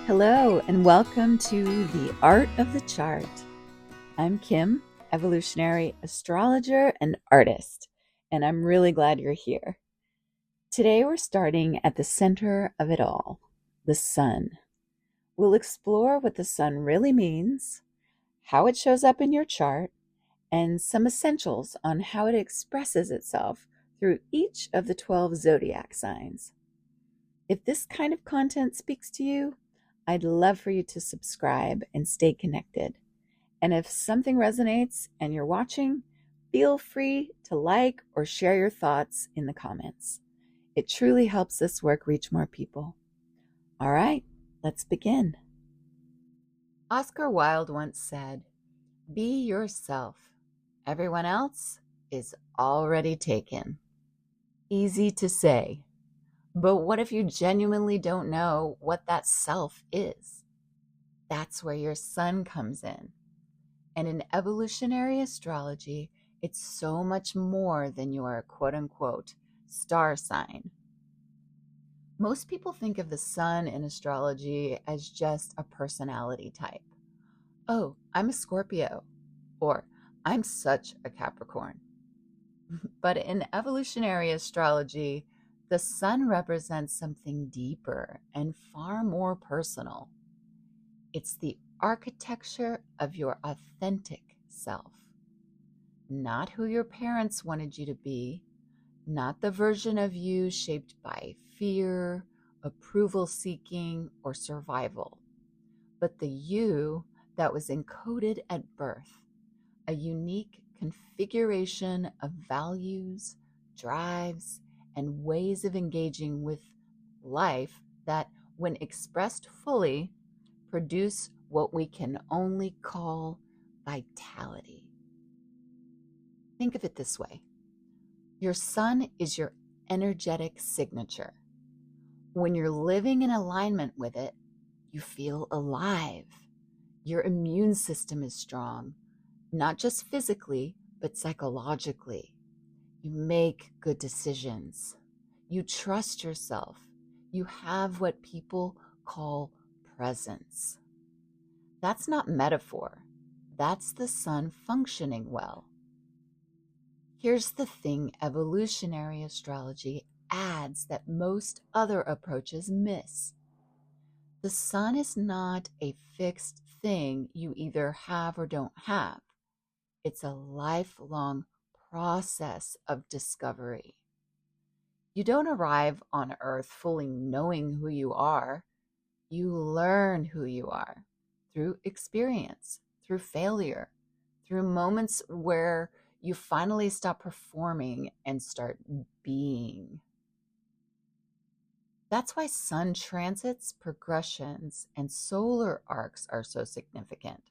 Hello, and welcome to The Art of the Chart. I'm Kim, evolutionary astrologer and artist, and I'm really glad you're here. Today we're starting at the center of it all, the sun. We'll explore what the sun really means, how it shows up in your chart, and some essentials on how it expresses itself through each of the 12 zodiac signs. If this kind of content speaks to you, I'd love for you to subscribe and stay connected. And if something resonates and you're watching, feel free to like or share your thoughts in the comments. It truly helps this work reach more people. All right, let's begin. Oscar Wilde once said, "Be yourself. Everyone else is already taken." Easy to say. But what if you genuinely don't know what that self is? That's where your sun comes in. And in evolutionary astrology, it's so much more than your quote-unquote star sign. Most people think of the sun in astrology as just a personality type. Oh, I'm a Scorpio, or I'm such a Capricorn. But in evolutionary astrology, the sun represents something deeper and far more personal. It's the architecture of your authentic self. Not who your parents wanted you to be, not the version of you shaped by fear, approval seeking, or survival, but the you that was encoded at birth, a unique configuration of values, drives, and ways of engaging with life that, when expressed fully, produce what we can only call vitality. Think of it this way. Your sun is your energetic signature. When you're living in alignment with it, you feel alive. Your immune system is strong, not just physically, but psychologically. You make good decisions. You trust yourself. You have what people call presence. That's not metaphor. That's the sun functioning well. Here's the thing evolutionary astrology adds that most other approaches miss. The sun is not a fixed thing you either have or don't have. It's a lifelong process of discovery. You don't arrive on Earth fully knowing who you are. You learn who you are through experience, through failure, through moments where you finally stop performing and start being. That's why sun transits, progressions, and solar arcs are so significant.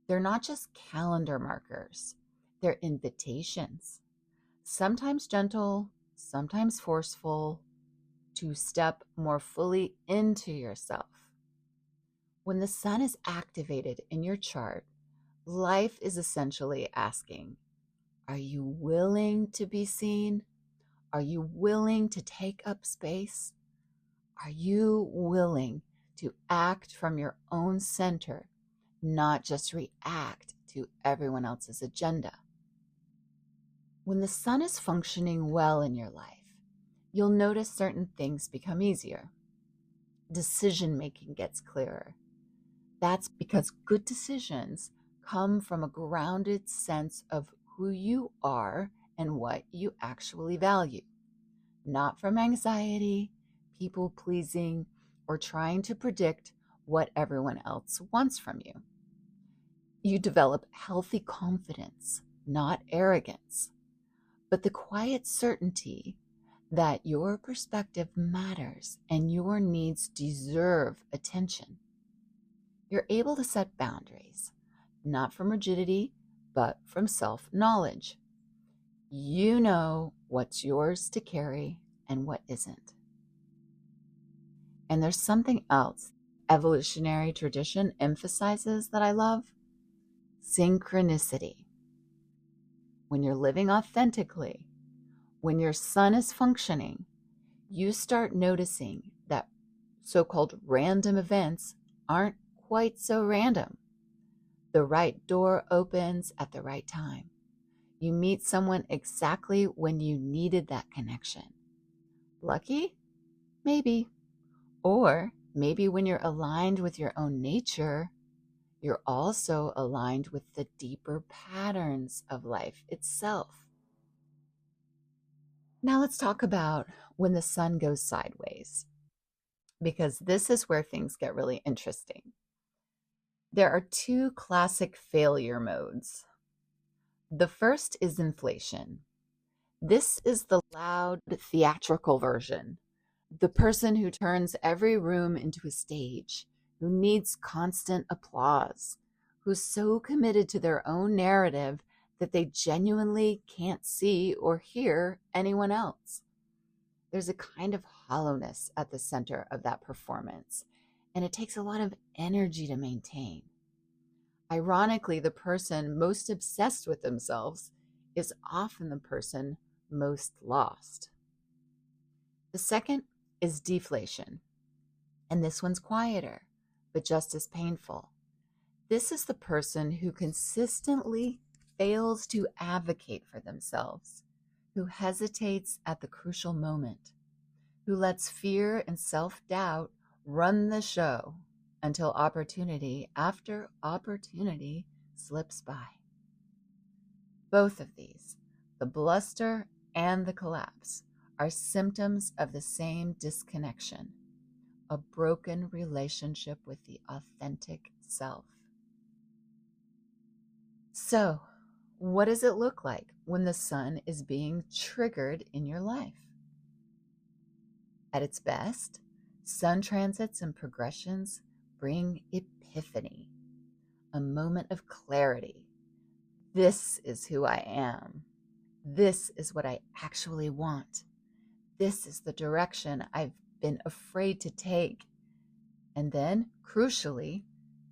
They're not just calendar markers, they're invitations, sometimes gentle, sometimes forceful, to step more fully into yourself. When the sun is activated in your chart, life is essentially asking, are you willing to be seen? Are you willing to take up space? Are you willing to act from your own center, not just react to everyone else's agenda? When the sun is functioning well in your life, you'll notice certain things become easier. Decision-making gets clearer. That's because good decisions come from a grounded sense of who you are and what you actually value, not from anxiety, people-pleasing, or trying to predict what everyone else wants from you. You develop healthy confidence, not arrogance, but the quiet certainty that your perspective matters and your needs deserve attention. You're able to set boundaries, not from rigidity, but from self-knowledge. You know what's yours to carry and what isn't. And there's something else evolutionary tradition emphasizes that I love: synchronicity. When you're living authentically, when your sun is functioning, you start noticing that so-called random events aren't quite so random. The right door opens at the right time. You meet someone exactly when you needed that connection. Lucky? Maybe. Or maybe when you're aligned with your own nature, you're also aligned with the deeper patterns of life itself. Now let's talk about when the sun goes sideways, because this is where things get really interesting. There are two classic failure modes. The first is inflation. This is the loud, theatrical version. The person who turns every room into a stage, who needs constant applause, who's so committed to their own narrative that they genuinely can't see or hear anyone else. There's a kind of hollowness at the center of that performance, and it takes a lot of energy to maintain. Ironically, the person most obsessed with themselves is often the person most lost. The second is deflation, and this one's quieter, but just as painful. This is the person who consistently fails to advocate for themselves, who hesitates at the crucial moment, who lets fear and self-doubt run the show until opportunity after opportunity slips by. Both of these, the bluster and the collapse, are symptoms of the same disconnection, a broken relationship with the authentic self. So, what does it look like when the sun is being triggered in your life? At its best, sun transits and progressions bring epiphany, a moment of clarity. This is who I am. This is what I actually want. This is the direction I've been afraid to take. And then, crucially,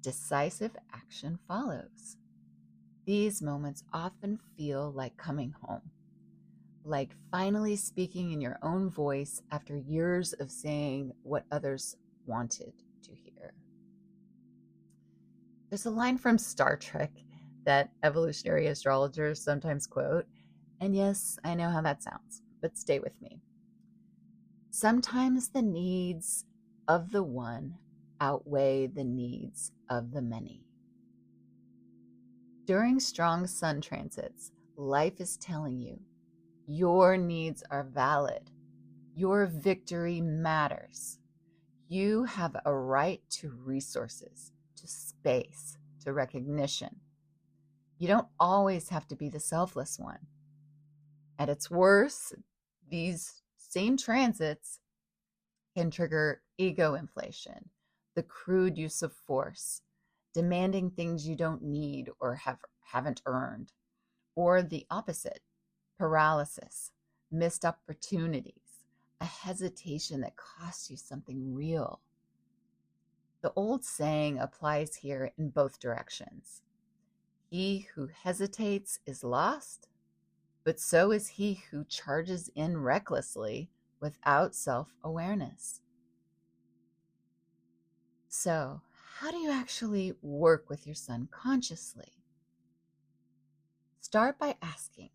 decisive action follows. These moments often feel like coming home, like finally speaking in your own voice after years of saying what others wanted to hear. There's a line from Star Trek that evolutionary astrologers sometimes quote, and yes, I know how that sounds, but stay with me. Sometimes the needs of the one outweigh the needs of the many. During strong sun transits, life is telling you your needs are valid. Your victory matters. You have a right to resources, to space, to recognition. You don't always have to be the selfless one. At its worst, these same transits can trigger ego inflation, the crude use of force, demanding things you don't need or haven't earned, or the opposite, paralysis, missed opportunities, a hesitation that costs you something real. The old saying applies here in both directions. He who hesitates is lost, but so is he who charges in recklessly without self-awareness. So, how do you actually work with your sun consciously? Start by asking,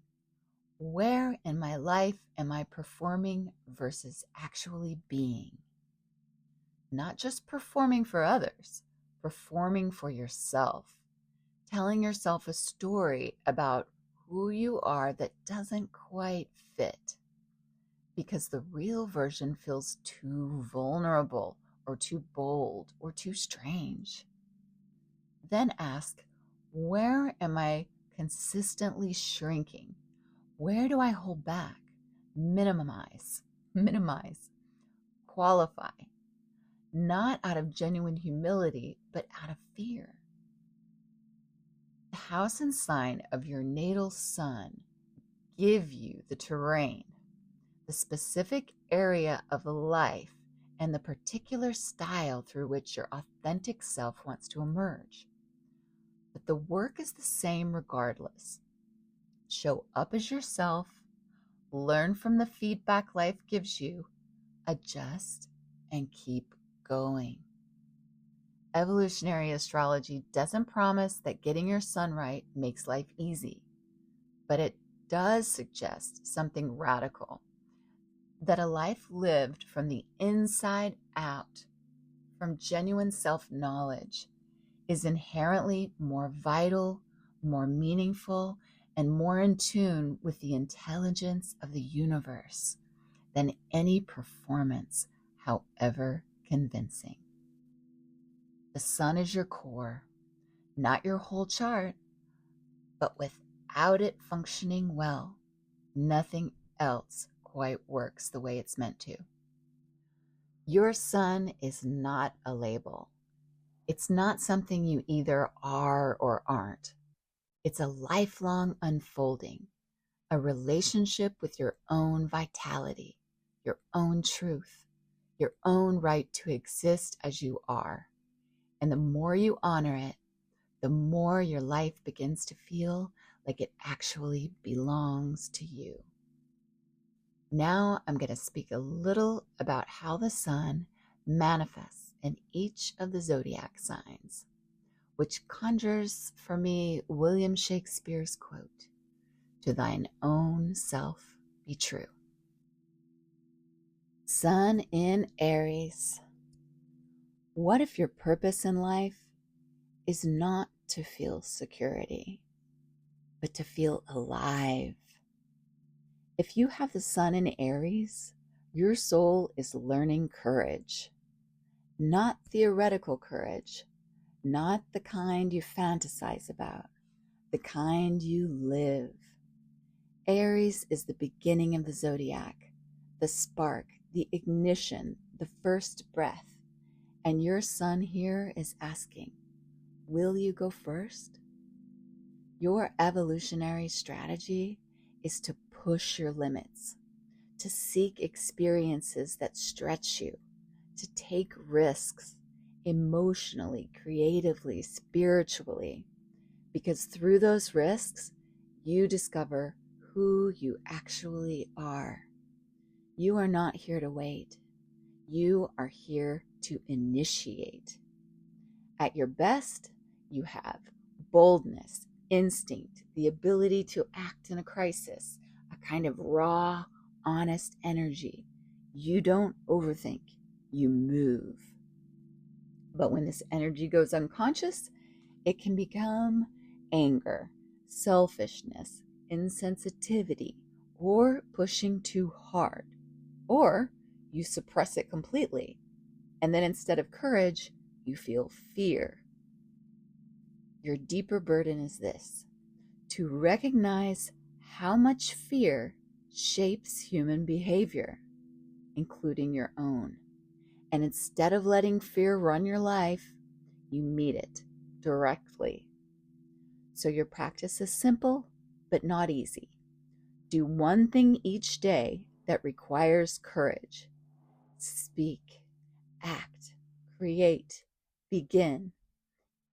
where in my life am I performing versus actually being? Not just performing for others, performing for yourself, telling yourself a story about who you are that doesn't quite fit, because the real version feels too vulnerable or too bold or too strange. Then ask, where am I consistently shrinking? Where do I hold back, minimize, qualify? Not out of genuine humility, but out of fear. The house and sign of your natal sun give you the terrain, the specific area of life, and the particular style through which your authentic self wants to emerge. But the work is the same regardless. Show up as yourself, learn from the feedback life gives you, adjust, and keep going. Evolutionary astrology doesn't promise that getting your sun right makes life easy, but it does suggest something radical, that a life lived from the inside out, from genuine self-knowledge, is inherently more vital, more meaningful, and more in tune with the intelligence of the universe than any performance, however convincing. The sun is your core, not your whole chart, but without it functioning well, nothing else quite works the way it's meant to. Your sun is not a label. It's not something you either are or aren't. It's a lifelong unfolding, a relationship with your own vitality, your own truth, your own right to exist as you are. And the more you honor it, the more your life begins to feel like it actually belongs to you. Now I'm going to speak a little about how the sun manifests in each of the zodiac signs, which conjures for me William Shakespeare's quote, "To thine own self be true." Sun in Aries. What if your purpose in life is not to feel security, but to feel alive? If you have the sun in Aries, your soul is learning courage, not theoretical courage, not the kind you fantasize about, the kind you live. Aries is the beginning of the zodiac, the spark, the ignition, the first breath. And your sun here is asking, will you go first? Your evolutionary strategy is to push your limits, to seek experiences that stretch you, to take risks emotionally, creatively, spiritually, because through those risks, you discover who you actually are. You are not here to wait. You are here to initiate. At your best, you have boldness, instinct, the ability to act in a crisis, a kind of raw, honest energy. You don't overthink, you move. But when this energy goes unconscious, it can become anger, selfishness, insensitivity, or pushing too hard. Or you suppress it completely, and then instead of courage, you feel fear. Your deeper burden is this: to recognize how much fear shapes human behavior, including your own. And instead of letting fear run your life, you meet it directly. So your practice is simple, but not easy. Do one thing each day that requires courage. Speak, act, create, begin,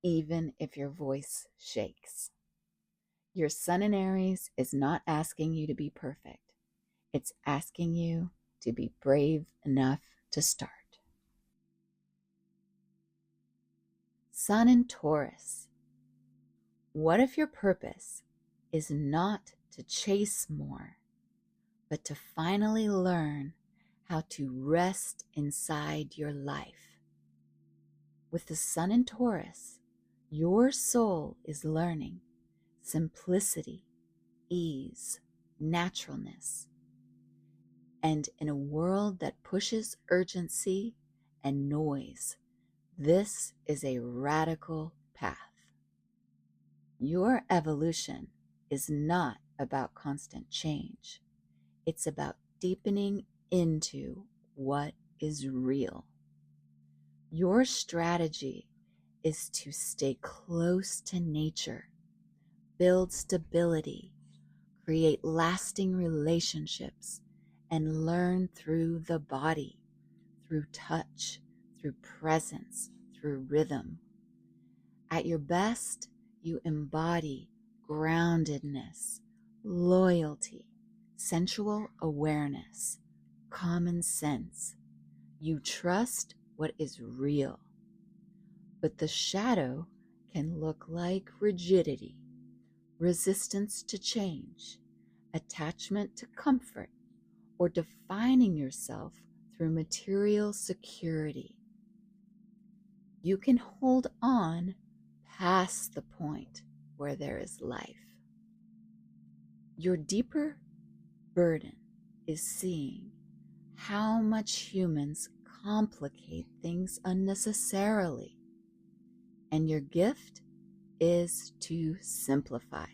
even if your voice shakes. Your sun in Aries is not asking you to be perfect. It's asking you to be brave enough to start. Sun in Taurus. What if your purpose is not to chase more, but to finally learn how to rest inside your life? With the sun in Taurus, your soul is learning simplicity, ease, naturalness. And in a world that pushes urgency and noise, this is a radical path. Your evolution is not about constant change. It's about deepening into what is real. Your strategy is to stay close to nature, build stability, create lasting relationships, and learn through the body, through touch, through presence, through rhythm. At your best, you embody groundedness, loyalty, sensual awareness, common sense. You trust what is real. But the shadow can look like rigidity, resistance to change, attachment to comfort, or defining yourself through material security. You can hold on past the point where there is life. Your deeper burden is seeing how much humans complicate things unnecessarily, and your gift is to simplify.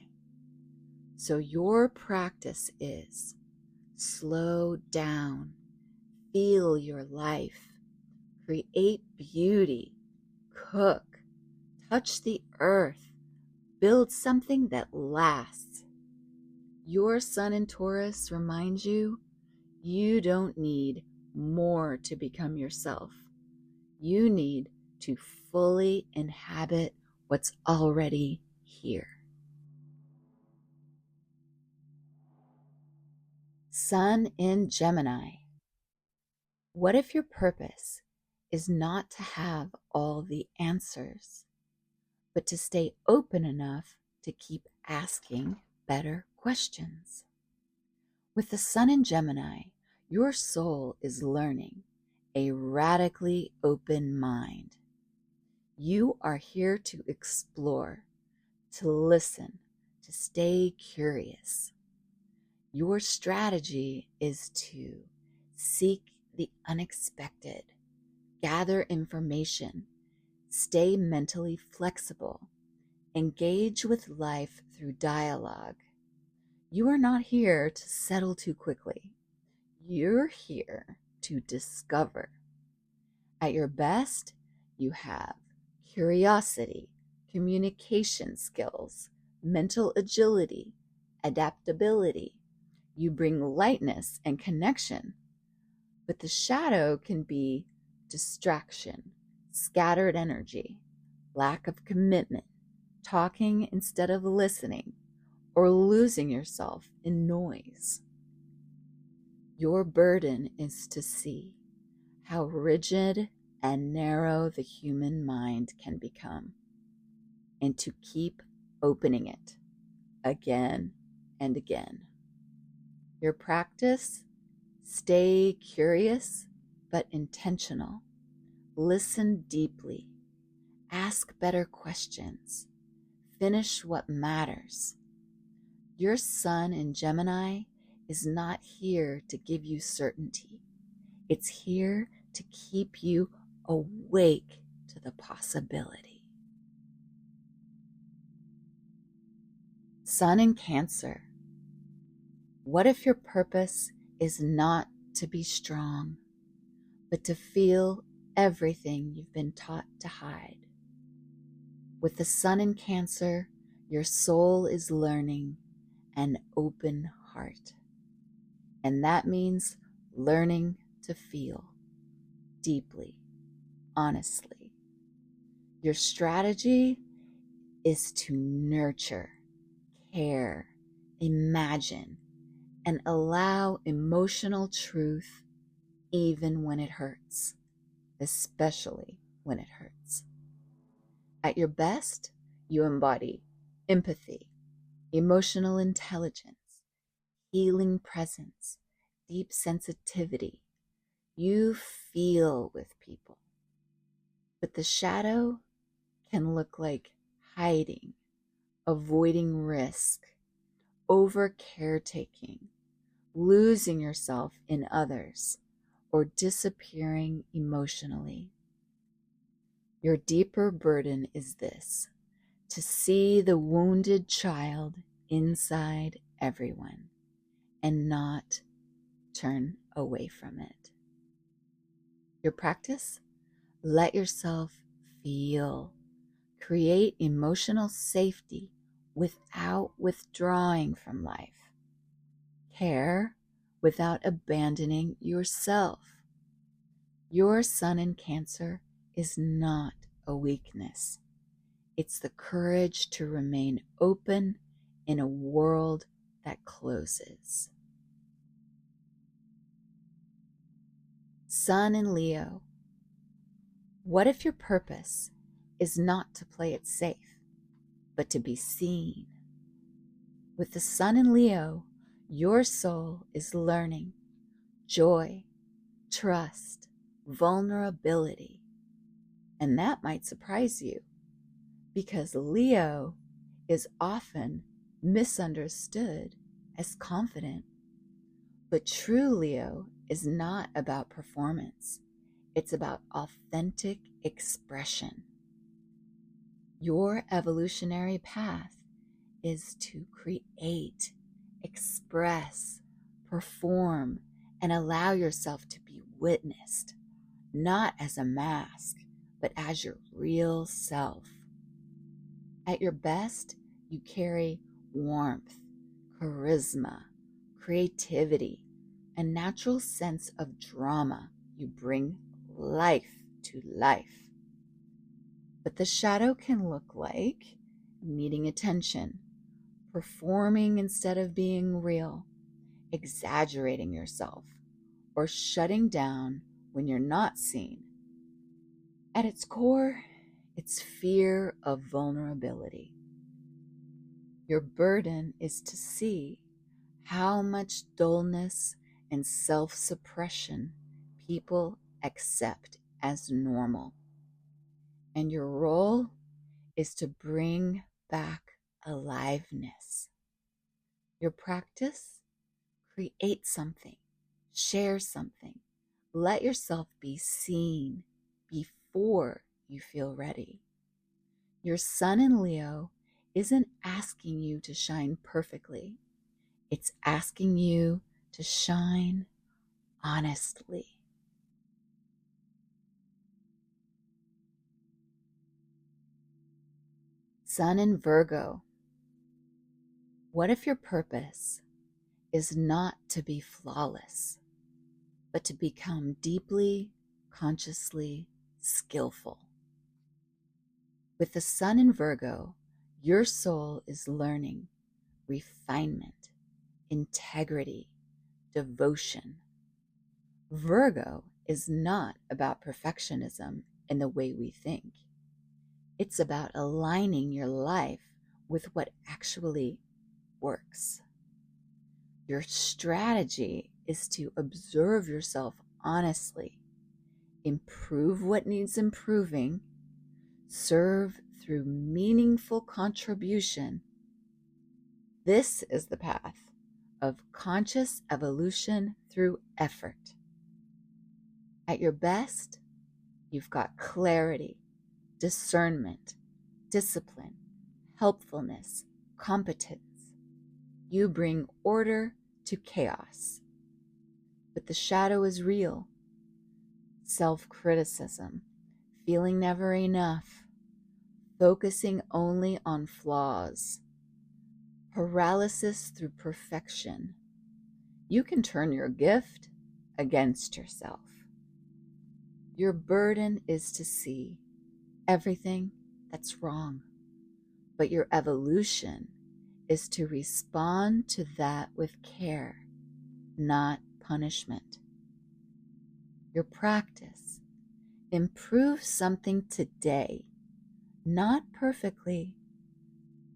So your practice is slow down, feel your life, create beauty, cook, touch the earth, build something that lasts. Your sun in Taurus reminds you, you don't need more to become yourself. You need to fully inhabit what's already here. Sun in Gemini. What if your purpose is not to have all the answers, but to stay open enough to keep asking better questions? With the sun in Gemini, your soul is learning a radically open mind. You are here to explore, to listen, to stay curious. Your strategy is to seek the unexpected, gather information, stay mentally flexible, engage with life through dialogue. You are not here to settle too quickly. You're here to discover. At your best, you have curiosity, communication skills, mental agility, adaptability. You bring lightness and connection. But the shadow can be distraction, scattered energy, lack of commitment, talking instead of listening, or losing yourself in noise. Your burden is to see how rigid and narrow the human mind can become, and to keep opening it again and again. Your practice: stay curious but intentional. Listen deeply. Ask better questions. Finish what matters. Your sun in Gemini is not here to give you certainty. It's here to keep you awake to the possibility. Sun in Cancer. What if your purpose is not to be strong, but to feel everything you've been taught to hide? With the sun in Cancer, your soul is learning an open heart. And that means learning to feel deeply, honestly. Your strategy is to nurture, care, imagine, and allow emotional truth even when it hurts, especially when it hurts. At your best, you embody empathy, emotional intelligence, healing presence, deep sensitivity. You feel with people. But the shadow can look like hiding, avoiding risk, over caretaking, losing yourself in others, or disappearing emotionally. Your deeper burden is this: to see the wounded child inside everyone and not turn away from it. Your practice: let yourself feel. Create emotional safety without withdrawing from life. Care without abandoning yourself. Your sun in Cancer is not a weakness. It's the courage to remain open in a world that closes. Sun in Leo. What if your purpose is not to play it safe, but to be seen? With the sun in Leo, your soul is learning joy, trust, vulnerability. And that might surprise you because Leo is often misunderstood as confident. But true Leo is not about performance. It's about authentic expression. Your evolutionary path is to create, express, perform, and allow yourself to be witnessed, not as a mask, but as your real self. At your best, you carry warmth, charisma, creativity, a natural sense of drama. You bring life to life. But the shadow can look like needing attention, performing instead of being real, exaggerating yourself, or shutting down when you're not seen. At its core, it's fear of vulnerability. Your burden is to see how much dullness and self-suppression people accept as normal. And your role is to bring back aliveness. Your practice, create something, share something, let yourself be seen before you feel ready. Your sun in Leo isn't asking you to shine perfectly. It's asking you to shine honestly. Sun in Virgo. What if your purpose is not to be flawless, but to become deeply, consciously skillful? With the sun in Virgo, your soul is learning refinement, integrity, devotion. Virgo is not about perfectionism in the way we think. It's about aligning your life with what actually works. Your strategy is to observe yourself honestly, improve what needs improving, serve through meaningful contribution. This is the path of conscious evolution through effort. At your best, you've got clarity, discernment, discipline, helpfulness, competence. You bring order to chaos. But the shadow is real. Self-criticism, feeling never enough, focusing only on flaws, paralysis through perfection. You can turn your gift against yourself. Your burden is to see everything that's wrong, but your evolution is to respond to that with care, not punishment. Your practice, improve something today, not perfectly,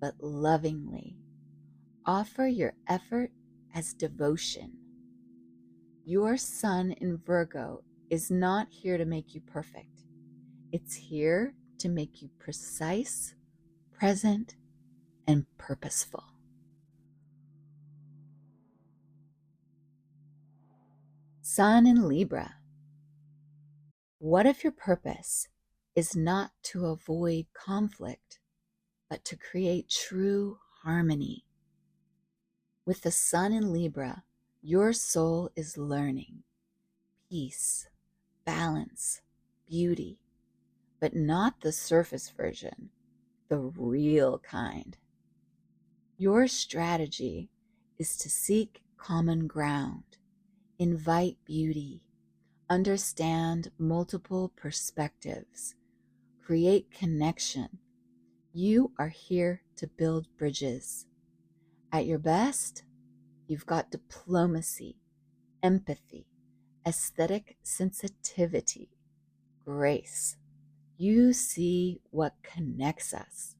but lovingly. Offer your effort as devotion. Your sun in Virgo is not here to make you perfect. It's here to make you precise, present, and purposeful. Sun in Libra. What if your purpose is not to avoid conflict, but to create true harmony? With the sun in Libra, your soul is learning peace, balance, beauty, but not the surface version, the real kind. Your strategy is to seek common ground, invite beauty, understand multiple perspectives, create connection. You are here to build bridges. At your best, you've got diplomacy, empathy, aesthetic sensitivity, grace. You see what connects us.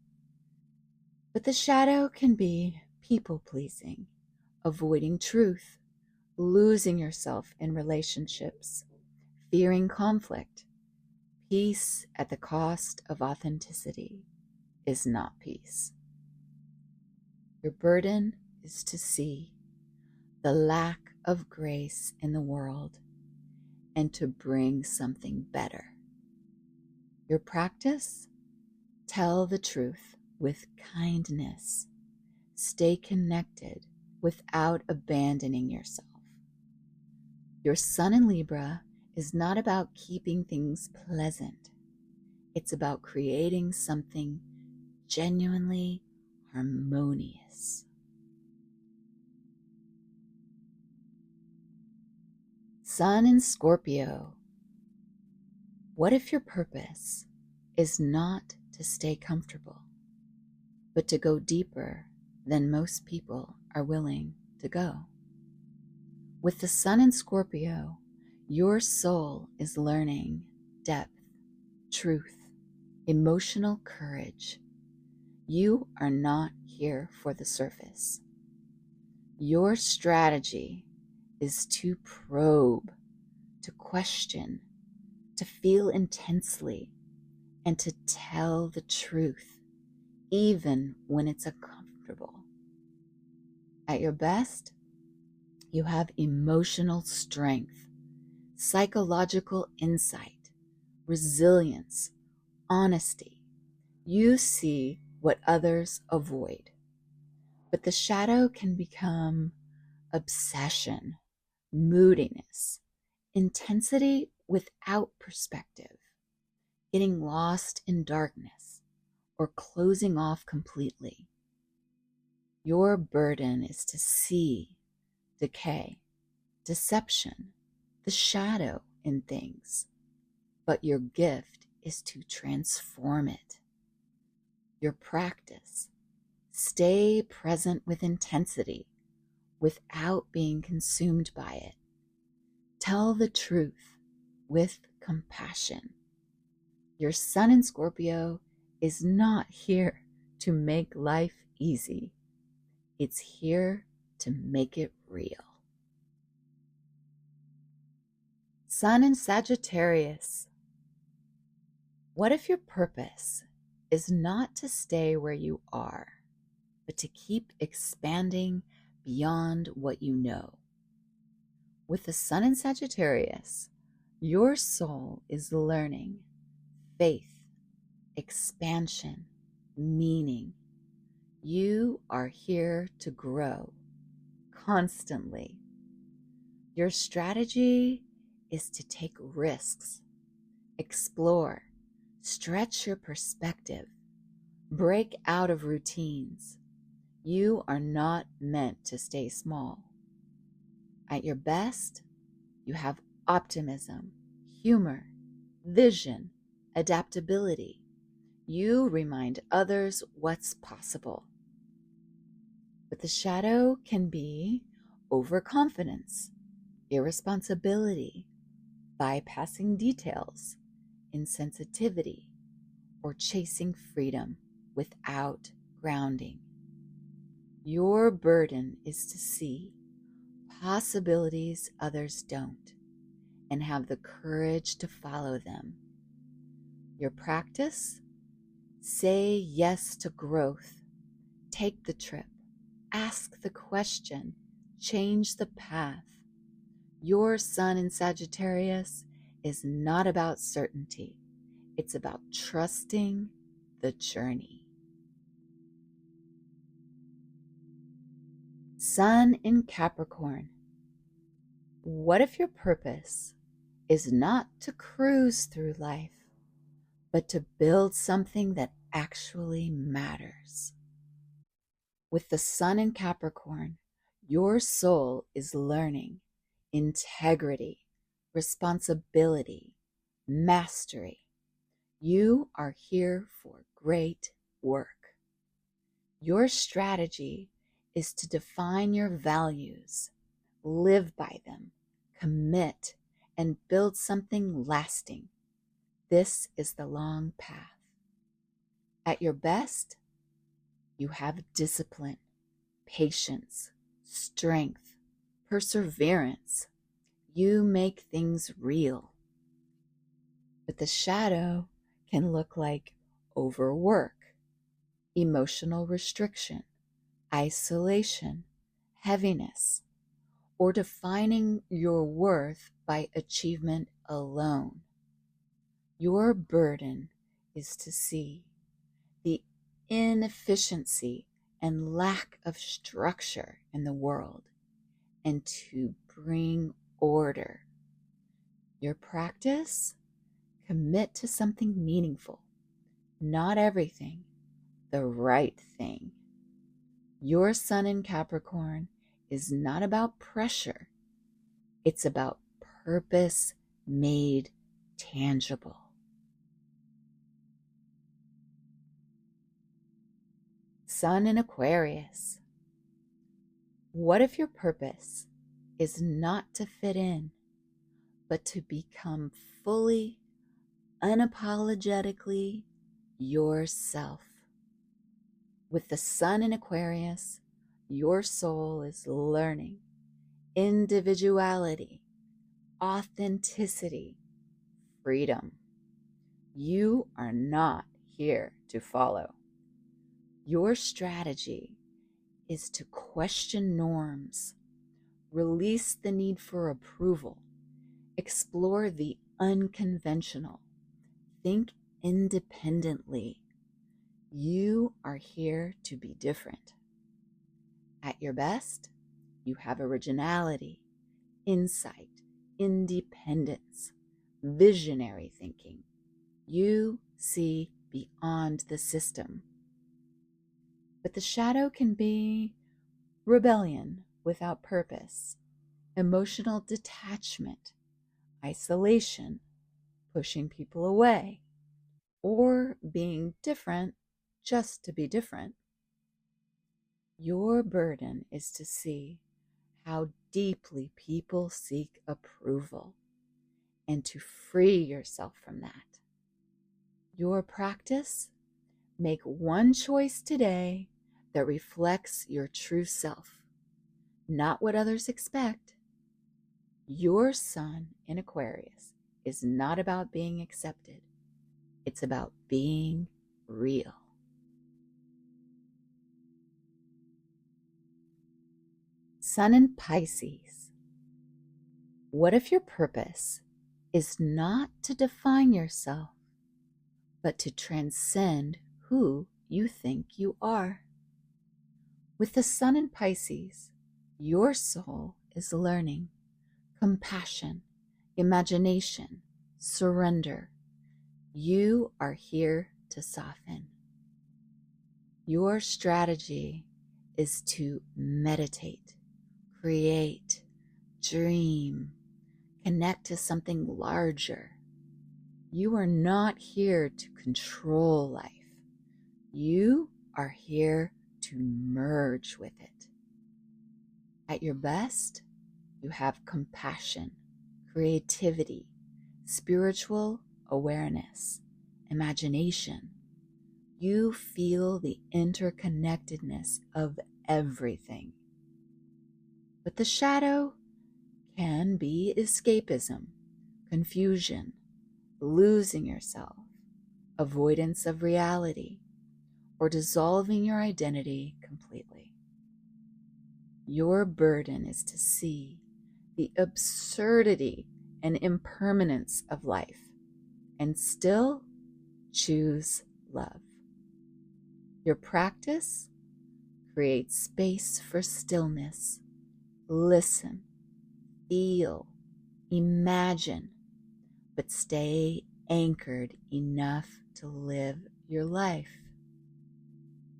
But the shadow can be people-pleasing, avoiding truth, losing yourself in relationships, fearing conflict. Peace at the cost of authenticity is not peace. Your burden is to see the lack of grace in the world and to bring something better. Your practice? Tell the truth with kindness. Stay connected without abandoning yourself. Your sun in Libra is not about keeping things pleasant. It's about creating something genuinely harmonious. Sun in Scorpio. What if your purpose is not to stay comfortable, but to go deeper than most people are willing to go? With the sun in Scorpio, your soul is learning depth, truth, emotional courage. You are not here for the surface. Your strategy is to probe, to question, to feel intensely, and to tell the truth, even when it's uncomfortable. At your best, you have emotional strength, psychological insight, resilience, honesty. You see what others avoid. But the shadow can become obsession, moodiness, intensity without perspective, getting lost in darkness, or closing off completely. Your burden is to see decay, deception, the shadow in things, but your gift is to transform it. Your practice: stay present with intensity without being consumed by it. Tell the truth with compassion. Your sun in Scorpio is not here to make life easy. It's here to make it real. Sun in Sagittarius. What if your purpose is not to stay where you are, but to keep expanding beyond what you know? With the sun in Sagittarius, your soul is learning faith, expansion, meaning. You are here to grow constantly. Your strategy is to take risks, explore, stretch your perspective, break out of routines. You are not meant to stay small. At your best, you have optimism, humor, vision, adaptability. You remind others what's possible. But the shadow can be overconfidence, irresponsibility, bypassing details, insensitivity, or chasing freedom without grounding. Your burden is to see possibilities others don't and have the courage to follow them. Your practice? Say yes to growth. Take the trip. Ask the question. Change the path. Your sun in Sagittarius is not about certainty. It's about trusting the journey. Sun in Capricorn. What if your purpose is not to cruise through life, but to build something that actually matters? With the sun in Capricorn, your soul is learning integrity, responsibility, mastery. You are here for great work. Your strategy is to define your values, live by them, commit, and build something lasting. This is the long path. At your best, you have discipline, patience, strength, perseverance. You make things real. But the shadow can look like overwork, emotional restriction, isolation, heaviness, or defining your worth by achievement alone. Your burden is to see the inefficiency and lack of structure in the world and to bring order. Your practice, commit to something meaningful, not everything, the right thing. Your sun in Capricorn is not about pressure. It's about purpose made tangible. Sun in Aquarius. What if your purpose is not to fit in, but to become fully, unapologetically yourself? With the sun in Aquarius, your soul is learning individuality, authenticity, freedom. You are not here to follow. Your strategy is to question norms, release the need for approval, explore the unconventional, think independently. You are here to be different. At your best, you have originality, insight, independence, visionary thinking. You see beyond the system. But the shadow can be rebellion without purpose, emotional detachment, isolation, pushing people away, or being different just to be different. Your burden is to see how deeply people seek approval and to free yourself from that. Your practice, make one choice today that reflects your true self, not what others expect. Your sun in Aquarius is not about being accepted. It's about being real. Sun in Pisces. What if your purpose is not to define yourself, but to transcend who you think you are? With the sun in Pisces, your soul is learning compassion, imagination, surrender. You are here to soften. Your strategy is to meditate, create, dream, connect to something larger. You are not here to control life. You are here to merge with it. At your best, you have compassion, creativity, spiritual awareness, imagination. You feel the interconnectedness of everything. But the shadow can be escapism, confusion, losing yourself, avoidance of reality, or dissolving your identity completely. Your burden is to see the absurdity and impermanence of life and still choose love. Your practice creates space for stillness. Listen, feel, imagine, but stay anchored enough to live your life.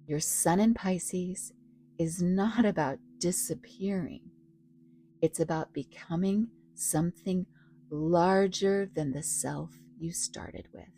Your sun in Pisces is not about disappearing. It's about becoming something larger than the self you started with.